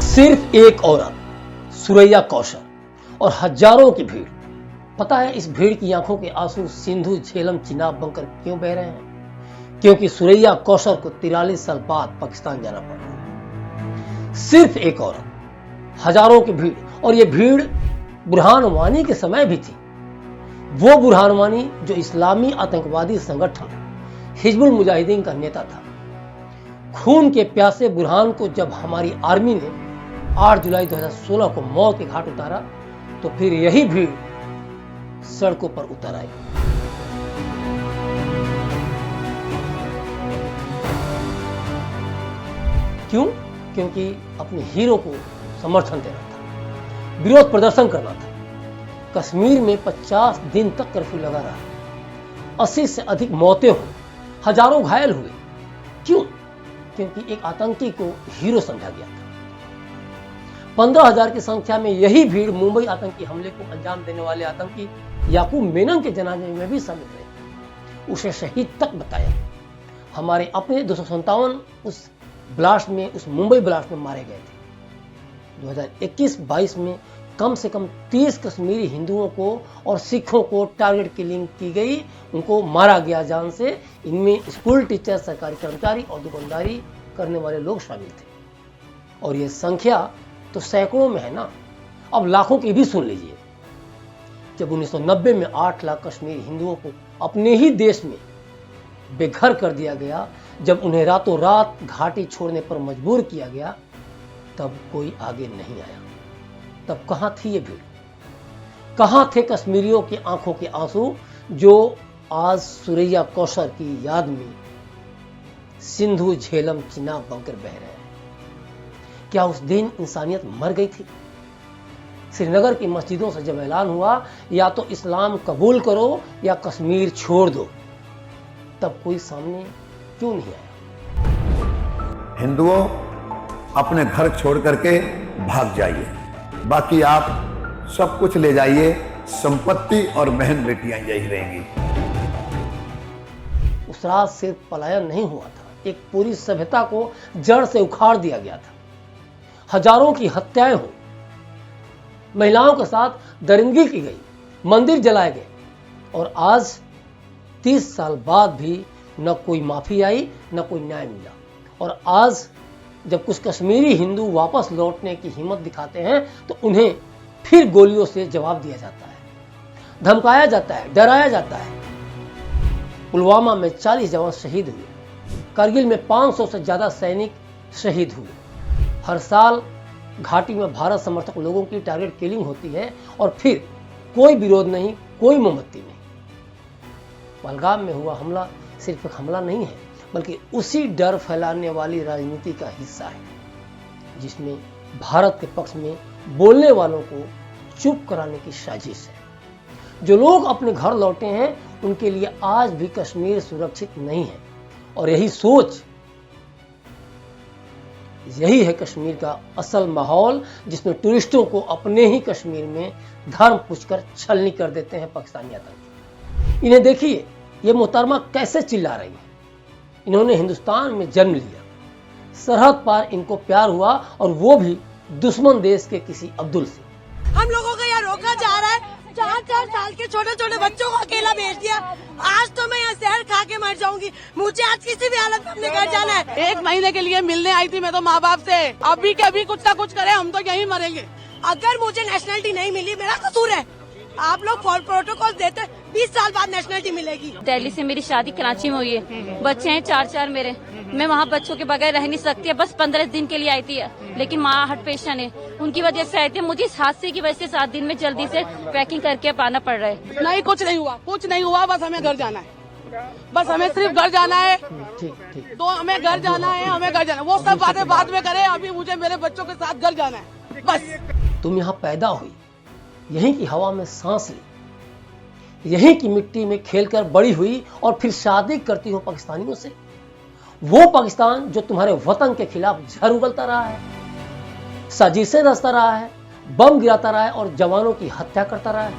सिर्फ एक औरत, सुरैया कौशल और हजारों की भीड़। पता है इस भीड़ की आंखों के आंसू सिंधु झेलम चिनाब बनकर क्यों बह रहे हैं? क्योंकि सुरैया कौशल को 43 साल बाद पाकिस्तान जाना पड़ा। सिर्फ एक औरत, हजारों की भीड़, और ये भीड़ बुरहान वानी के समय भी थी। वो बुरहान वानी जो इस्लामी आतंकवादी संगठन हिजबुल मुजाहिदीन का नेता था। खून के प्यासे बुरहान को जब हमारी आर्मी ने 8 जुलाई 2016 को मौत के घाट उतारा तो फिर यही भीड़ सड़कों पर उतर आई। क्यों? क्योंकि अपने हीरो को समर्थन देना था, विरोध प्रदर्शन करना था। कश्मीर में 50 दिन तक कर्फ्यू लगा रहा, 80 से अधिक मौतें हुई, हजारों घायल हुए। क्यों? क्योंकि एक आतंकी को हीरो समझा गया था। 15,000 की संख्या में यही भीड़ मुंबई आतंकी हमले को अंजाम देने वाले आतंकी याकूब मेनन के जनाजे में भी शामिल रहे। उसे शहीद तक बताया। हमारे अपने 257 उस ब्लास्ट में, उस मुंबई ब्लास्ट में मारे गए थे। 2021-22 में कम से कम 30 कश्मीरी हिंदुओं को और सिखों को टारगेट किलिंग की गई, उनको मारा गया जान से। इनमें स्कूल टीचर, सरकारी कर्मचारी और दुकानदारी करने वाले लोग शामिल थे। और ये संख्या तो सैकड़ों में है ना, अब लाखों की भी सुन लीजिए। जब 1990 में 8 लाख कश्मीरी हिंदुओं को अपने ही देश में बेघर कर दिया गया, जब उन्हें रातों रात घाटी छोड़ने पर मजबूर किया गया, तब कोई आगे नहीं आया। तब कहां थी ये भीड़? कहां थे कश्मीरियों की आंखों के आंसू जो आज सुरैया कौशल की याद में सिंधु झेलम चिनाब बनकर बह रहे हैं? क्या उस दिन इंसानियत मर गई थी? श्रीनगर की मस्जिदों से जब ऐलान हुआ या तो इस्लाम कबूल करो या कश्मीर छोड़ दो, तब कोई सामने क्यों नहीं आया? हिंदुओं, अपने घर छोड़ करके भाग जाइए, बाकी आप सब कुछ ले जाइए, संपत्ति और बहन बेटियां यही रहेंगी। उस रात सिर्फ पलायन नहीं हुआ था, एक पूरी सभ्यता को जड़ से उखाड़ दिया गया था। हजारों की हत्याएं हुई, महिलाओं के साथ दरिंदगी की गई, मंदिर जलाए गए, और आज 30 साल बाद भी न कोई माफी आई, न कोई न्याय मिला। और आज जब कुछ कश्मीरी हिंदू वापस लौटने की हिम्मत दिखाते हैं तो उन्हें फिर गोलियों से जवाब दिया जाता है, धमकाया जाता है, डराया जाता है। पुलवामा में 40 जवान शहीद हुए, करगिल में 500 से ज्यादा सैनिक शहीद हुए। हर साल घाटी में भारत समर्थक लोगों की टारगेट किलिंग होती है और फिर कोई विरोध नहीं, कोई मोमबत्ती नहीं। पहलगाम में हुआ हमला सिर्फ एक हमला नहीं है, बल्कि उसी डर फैलाने वाली राजनीति का हिस्सा है, जिसमें भारत के पक्ष में बोलने वालों को चुप कराने की साजिश है। जो लोग अपने घर लौटे हैं उनके लिए आज भी कश्मीर सुरक्षित नहीं है, और यही सोच, यही है कश्मीर का असल माहौल, जिसमें टूरिस्टों को अपने ही कश्मीर में धर्म पूछकर छलनी कर देते हैं पाकिस्तानी आतंकी। इन्हें देखिए, ये मोहतरमा कैसे चिल्ला रही है। इन्होंने हिंदुस्तान में जन्म लिया, सरहद पार इनको प्यार हुआ, और वो भी दुश्मन देश के किसी अब्दुल से। हम लोगों को यहाँ रोका जा रहा है, 4-4 साल के छोटे छोटे बच्चों को अकेला भेज दिया। आज तो मैं यहाँ जहर खा के मर जाऊंगी, मुझे आज किसी भी हालत में अपने घर जाना है। 1 महीने के लिए मिलने आई थी मैं तो माँ बाप से, अभी के अभी कुछ ना कुछ करे, हम तो यहीं मरेंगे। अगर मुझे नेशनलिटी नहीं मिली, मेरा कसूर है। आप लोग प्रोटोकॉल देते, 20 साल बाद नेशनलिटी मिलेगी। दिल्ली से मेरी शादी कराची में हुई है, बच्चे हैं 4 मेरे। मैं वहाँ बच्चों के बगैर रह नहीं सकती है, बस 15 दिन के लिए आई थी, लेकिन माँ हार्ट पेशेंट है, उनकी वजह से आई थी। मुझे इस हादसे की वजह से 7 दिन में जल्दी से पैकिंग करके पाना पड़ रहा है। नहीं, कुछ नहीं हुआ, कुछ नहीं हुआ, बस हमें घर जाना है, बस हमें सिर्फ घर जाना है। तो हमें घर जाना है, हमें घर जाना है, वो सब बातें बाद में करे, अभी मुझे मेरे बच्चों के साथ घर जाना है बस। तुम यहाँ पैदा हुई, यहीं की हवा में सांस ली, यहीं की मिट्टी में खेलकर बड़ी हुई, और फिर शादी करती हो पाकिस्तानियों से। वो पाकिस्तान जो तुम्हारे वतन के खिलाफ झर उगलता रहा है, साजिशें रचता रहा है, बम गिराता रहा है और जवानों की हत्या करता रहा है।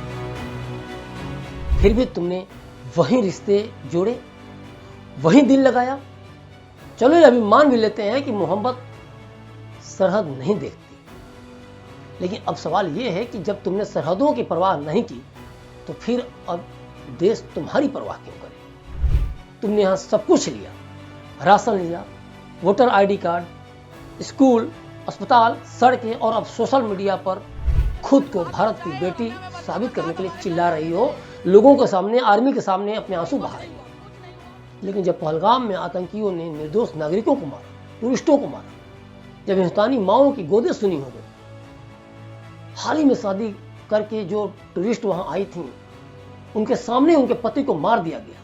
फिर भी तुमने वहीं रिश्ते जोड़े, वहीं दिल लगाया। चलो ये अभी मान भी लेते हैं कि मोहब्बत सरहद नहीं देखती, लेकिन अब सवाल ये है कि जब तुमने सरहदों की परवाह नहीं की तो फिर अब देश तुम्हारी परवाह क्यों करे? तुमने यहाँ सब कुछ लिया, राशन लिया, वोटर आईडी कार्ड, स्कूल, अस्पताल, सड़कें, और अब सोशल मीडिया पर खुद को भारत की बेटी साबित करने के लिए चिल्ला रही हो, लोगों के सामने, आर्मी के सामने अपने आंसू बहा रही हो। लेकिन जब पहलगाम में आतंकियों ने निर्दोष नागरिकों को मारा, टूरिस्टों को मारा, जब हिंदुस्तानी माओं की गोदें सुनी हो गई, हाल ही में शादी करके जो टूरिस्ट वहां आई थी, उनके सामने उनके पति को मार दिया गया।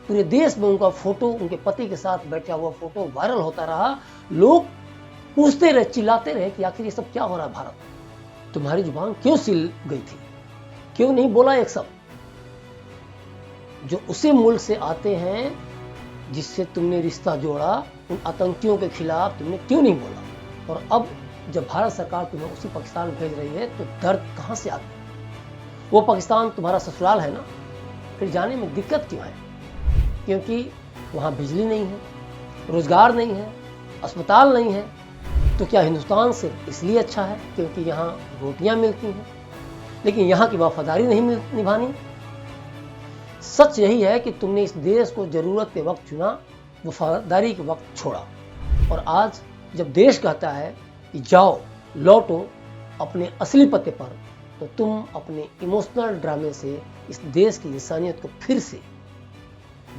पूरे देश में उनका फोटो, उनके पति के साथ बैठा हुआ फोटो वायरल होता रहा। लोग पूछते रहे, चिल्लाते रहे कि आखिर ये सब क्या हो रहा है भारत? तुम्हारी जुबान क्यों सिल गई थी? क्यों नहीं बोला एक शब्द? जो उसी मुल्क से आते हैं जिससे तुमने रिश्ता जोड़ा, उन आतंकियों के खिलाफ तुमने क्यों नहीं बोला? और अब जब भारत सरकार तुम्हें उसी पाकिस्तान भेज रही है तो दर्द कहां से आता है? वो पाकिस्तान तुम्हारा ससुराल है ना, फिर जाने में दिक्कत क्यों है? क्योंकि वहां बिजली नहीं है, रोजगार नहीं है, अस्पताल नहीं है। तो क्या हिंदुस्तान से इसलिए अच्छा है क्योंकि यहाँ रोटियां मिलती हैं, लेकिन यहाँ की वफादारी नहीं निभानी? सच यही है कि तुमने इस देश को जरूरत के वक्त चुना, वफादारी के वक्त छोड़ा। और आज जब देश कहता है कि जाओ, लौटो अपने असली पते पर, तो तुम अपने इमोशनल ड्रामे से इस देश की इंसानियत को फिर से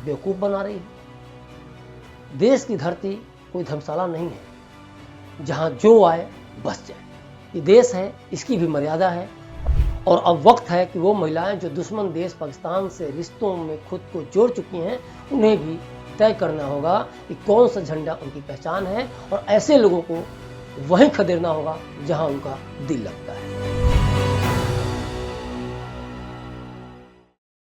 बेवकूफ बना रही है। देश की धरती कोई धर्मशाला नहीं है जहां जो आए बस जाए। ये देश है, इसकी भी मर्यादा है। और अब वक्त है कि वो महिलाएं जो दुश्मन देश पाकिस्तान से रिश्तों में खुद को जोड़ चुकी हैं, उन्हें भी तय करना होगा कि कौन सा झंडा उनकी पहचान है, और ऐसे लोगों को वहीं खदेड़ना होगा जहां उनका दिल लगता है।